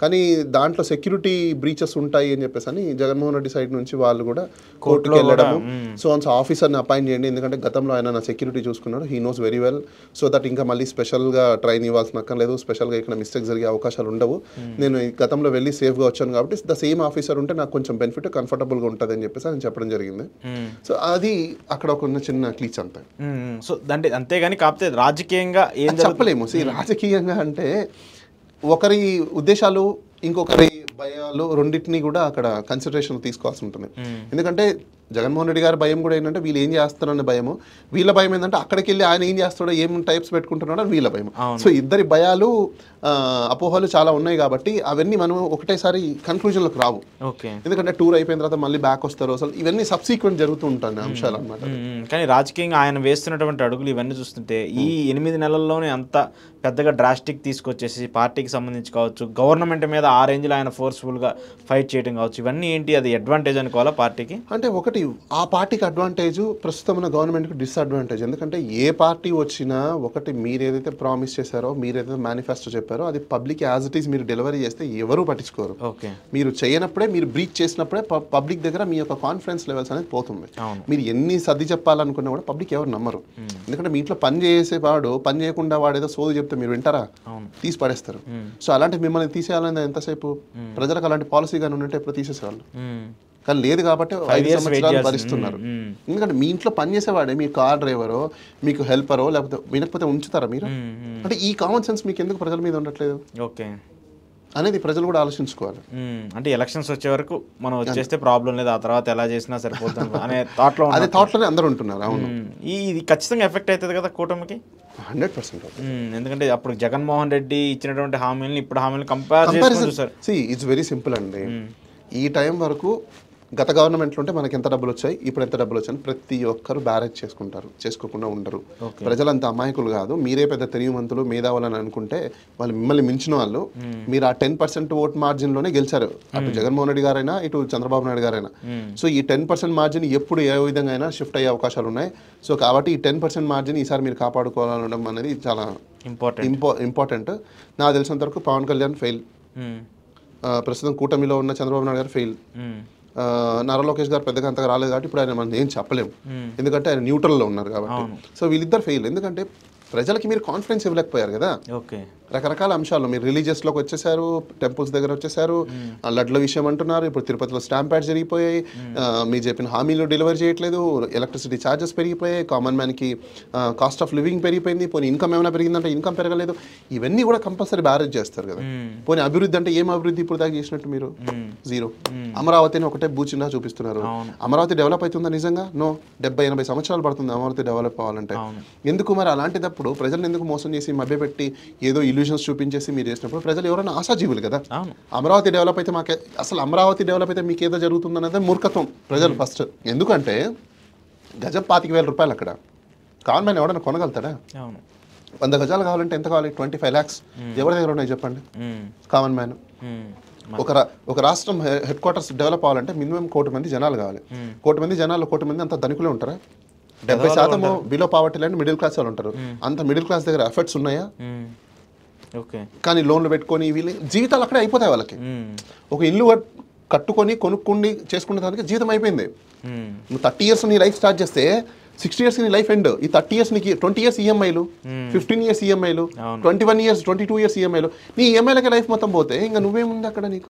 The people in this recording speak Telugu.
కానీ దాంట్లో సెక్యూరిటీ బ్రీచెస్ ఉంటాయి అని చెప్పేసి అని జగన్మోహన్ రెడ్డి సైడ్ నుంచి వాళ్ళు కూడా కోర్టుకి వెళ్ళడము, సో వన్స్ ఆఫీసర్ని అపాయింట్ చేయండి, ఎందుకంటే గతంలో ఆయన నా సెక్యూరిటీ చూసుకున్నాడు, he knows very well, so that ఇంకా మళ్ళీ స్పెషల్గా ట్రైన్ ఇవ్వాల్సిన అక్కర్లేదు, స్పెషల్గా ఇక్కడ మిస్టేక్ జరిగే అవకాశాలు ఉండవు, నేను ఈ గతంలో వెళ్ళి సేఫ్గా వచ్చాను కాబట్టి ద సేమ్ ఆఫీసర్ ఉంటే నాకు కొంచెం బెనిఫిట్ కంఫర్టబుల్గా ఉంటుంది అని చెప్పేసి ఆయన చెప్పడం జరిగింది. సో అది అక్కడ ఒక చిన్న క్లీచ్ అంతే. సో అంటే అంతేగాని కాకపోతే రాజకీయంగా ఏం చెప్పలేము. రాజకీయంగా అంటే ఒకరి ఉద్దేశాలు ఇంకొకరి భయాలు రెండింటినీ కూడా అక్కడ కన్సిడరేషన్ తీసుకోవాల్సి ఉంటుంది. ఎందుకంటే జగన్మోహన్ రెడ్డి గారి భయం కూడా ఏంటంటే వీళ్ళు ఏం చేస్తారనే భయము, వీళ్ళ భయం ఏంటంటే అక్కడికి వెళ్ళి ఆయన ఏం చేస్తాడో ఏం టైప్స్ పెట్టుకుంటున్నాడో వీళ్ళ భయం. సో ఇద్దరి భయాలు అపోహలు చాలా ఉన్నాయి కాబట్టి అవన్నీ మనం ఒకటేసారి కన్క్లూజన్లోకి రావు. ఎందుకంటే టూర్ అయిపోయిన తర్వాత మళ్ళీ బ్యాక్ వస్తారు, అసలు ఇవన్నీ సబ్సీక్వెంట్ జరుగుతూ ఉంటాయి అంశాలు అనమాట. కానీ రాజకీయంగా ఆయన వేస్తున్నటువంటి అడుగులు ఇవన్నీ చూస్తుంటే ఈ 8 నెలల్లోనే అంత పెద్దగా డ్రాస్టిక్ తీసుకొచ్చేసి పార్టీకి సంబంధించి కావచ్చు, గవర్నమెంట్ మీద ఆ రేంజ్లో ఆయన ఫోర్స్ఫుల్గా ఫైట్ చేయడం కావచ్చు, ఇవన్నీ ఏంటి అది అడ్వాంటేజ్ అనుకోవాలా పార్టీకి? అంటే ఒకటి ఆ పార్టీకి అడ్వాంటేజ్, ప్రస్తుతం ఉన్న గవర్నమెంట్కి డిస్అడ్వాంటేజ్. ఎందుకంటే ఏ పార్టీ వచ్చినా ఒకటి మీరు ఏదైతే ప్రామిస్ చేశారో, మీరు ఏదైతే మేనిఫెస్టో చెప్పారో అది పబ్లిక్ యాజ్ ఇట్ ఈస్ మీరు డెలివరీ చేస్తే ఎవరూ పట్టించుకోరు. మీరు చేయనప్పుడే, మీరు బ్రీచ్ చేసినప్పుడే పబ్లిక్ దగ్గర మీ యొక్క కాన్ఫిడెన్స్ లెవెల్స్ అనేది పోతుంది. మీరు ఎన్ని సర్ది చెప్పాలనుకున్నా కూడా పబ్లిక్ ఎవరు నమ్మరు. ఎందుకంటే మీ ఇంట్లో పని చేసేవాడు పని చేయకుండా వాడు ఏదో సోది చెప్తే మీరు వింటారా? తీసి పడేస్తారు. సో అలాంటి మిమ్మల్ని తీసేయాలని ఎంతసేపు ప్రజలకు అలాంటి పాలసీ కానీ ఉంటే ఎప్పుడు తీసేసేవాళ్ళు, కానీ లేదు కాబట్టి 5 సంవత్సరాలు భరిస్తున్నారు. ఎందుకంటే మీ ఇంట్లో పనిచేసేవాడే మీ కార్ డ్రైవరో మీకు హెల్పరో లేకపోతే వినకపోతే ఉంచుతారా మీరు? అంటే ఈ కామన్ సెన్స్ మీకు ఎందుకు ప్రజల మీద ఉండట్లేదు అనేది ప్రజలు కూడా ఆలోచించుకోవాలి. అంటే ఎలక్షన్స్ వచ్చే వరకు మనం వచ్చేస్తే ప్రాబ్లం లేదు, ఆ తర్వాత ఎలా చేసినా సరిపోతుంది అనే థాట్లో, అదే థాట్లోనే అందరూ ఉంటున్నారు. అవును, ఇది ఖచ్చితంగా ఎఫెక్ట్ అవుతుంది కదా కూటమికి 100%. ఎందుకంటే అప్పుడు జగన్మోహన్ రెడ్డి ఇచ్చినటువంటి హామీలను ఇప్పుడు హామీలను కంపేర్ చేసి ఇట్స్ వెరీ సింపుల్ అండి. ఈ టైం వరకు గత గవర్నమెంట్లో ఉంటే మనకి ఎంత డబ్బులు వచ్చాయి, ఇప్పుడు ఎంత డబ్బులు వచ్చాయని ప్రతి ఒక్కరు బ్యారేజ్ చేసుకుంటారు, చేసుకోకుండా ఉండరు. ప్రజలంతా అమాయకులు కాదు. మీరే పెద్ద తెలివిమంతులు మేధావులని అనుకుంటే వాళ్ళు మిమ్మల్ని మించిన వాళ్ళు. మీరు ఆ 10% ఓట్ మార్జిన్లోనే గెలిచారు, అటు జగన్మోహన్ రెడ్డి గారైనా ఇటు చంద్రబాబు నాయుడు గారైనా. సో ఈ 10% మార్జిన్ ఎప్పుడు ఏ విధంగా అయినా షిఫ్ట్ అయ్యే అవకాశాలు ఉన్నాయి. సో కాబట్టి ఈ 10% మార్జిన్ ఈసారి మీరు కాపాడుకోవాలనడం అనేది చాలా ఇంపార్టెంట్. నాకు తెలిసినంత వరకు పవన్ కళ్యాణ్ ఫెయిల్, ప్రస్తుతం కూటమిలో ఉన్న చంద్రబాబు నాయుడు గారు ఫెయిల్, నారా లోకేష్ గారు పెద్దగా అంతగా రాలేదు కాబట్టి ఇప్పుడు ఆయన మనం ఏం చెప్పలేము, ఎందుకంటే ఆయన న్యూట్రల్లో ఉన్నారు కాబట్టి. సో వీళ్ళిద్దరు ఫెయిల్, ఎందుకంటే ప్రజలకి మీరు కాన్ఫిడెన్స్ ఇవ్వలేకపోయారు కదా. రకరకాల అంశాలు మీరు రిలీజియస్లోకి వచ్చేసారు, టెంపుల్స్ దగ్గర వచ్చేసారు, లడ్ల విషయం అంటున్నారు, ఇప్పుడు తిరుపతిలో స్టాంప్ ప్యాడ్స్ జరిగిపోయాయి, మీరు చెప్పిన హామీలు డెలివరీ చేయట్లేదు, ఎలక్ట్రిసిటీ ఛార్జెస్ పెరిగిపోయాయి, కామన్ మ్యాన్కి కాస్ట్ ఆఫ్ లివింగ్ పెరిగిపోయింది, పోనీ ఇన్కమ్ ఏమైనా పెరిగిందంటే ఇన్కమ్ పెరగలేదు. ఇవన్నీ కూడా కంపల్సరీ బ్యారేజ్ చేస్తారు కదా. పోనీ అభివృద్ధి అంటే ఏం అభివృద్ధి ఇప్పుడు దాకా చేసినట్టు మీరు? జీరో. అమరావతిని ఒకటే బూచినా చూపిస్తున్నారు. అమరావతి డెవలప్ అవుతుందా నిజంగా? నో. 70-80 సంవత్సరాలు పడుతుంది అమరావతి డెవలప్ అవ్వాలంటే. ఎందుకు మరి అలాంటిదప్పుడు ప్రజలను ఎందుకు మోసం చేసి మభ్యపెట్టి ఏదో ఇల్యూషన్స్ చూపించేసి మీరు చేసినప్పుడు ప్రజలు ఎవరైనా ఆశాజీవులు కదా. అమరావతి డెవలప్ అయితే మాకే, అసలు అమరావతి డెవలప్ అయితే మీకు ఏదో జరుగుతుందనేది మూర్ఖత్వం ప్రజలు ఫస్ట్. ఎందుకంటే గజం 25,000 రూపాయలు అక్కడ. కామన్ మ్యాన్ ఎవడైనా కొనగలుగుతాడా? 100 గజాలు కావాలంటే ఎంత కావాలి? 25 lakhs. ఎవరి దగ్గర ఉన్నాయి చెప్పండి కామన్ మ్యాన్? ఒక రాష్ట్రం హెడ్ క్వార్టర్స్ డెవలప్ అవ్వాలంటే మినిమం 1 కోటి మంది జనాలు కావాలి. 1 కోటి మంది జనాలు 1 కోటి మంది అంత ధనికులే ఉంటారా? 70% below poverty line middle class వాళ్ళు ఉంటారు. అంత మిడిల్ క్లాస్ దగ్గర ఎఫర్ట్స్ ఉన్నాయా? కానీ లోన్లు పెట్టుకొని వీళ్ళు జీవితాలు అక్కడే అయిపోతాయి వాళ్ళకి. ఒక ఇల్లు కట్టుకొని కొనుక్కొని చేసుకునే దానికి జీవితం అయిపోయింది. నువ్వు 30 years నీ లైఫ్ స్టార్ట్ చేస్తే 60 years నీ లైఫ్ ఎండ్. ఈ 30 years నీకు 20 years ఈఎంఐలు, 15 years ఈఎంఐలు, 21 years 22 years ఈఎంఐలు, నీ ఈఎంఐలకి లైఫ్ మొత్తం పోతే ఇంకా నువ్వేముంది అక్కడ నీకు?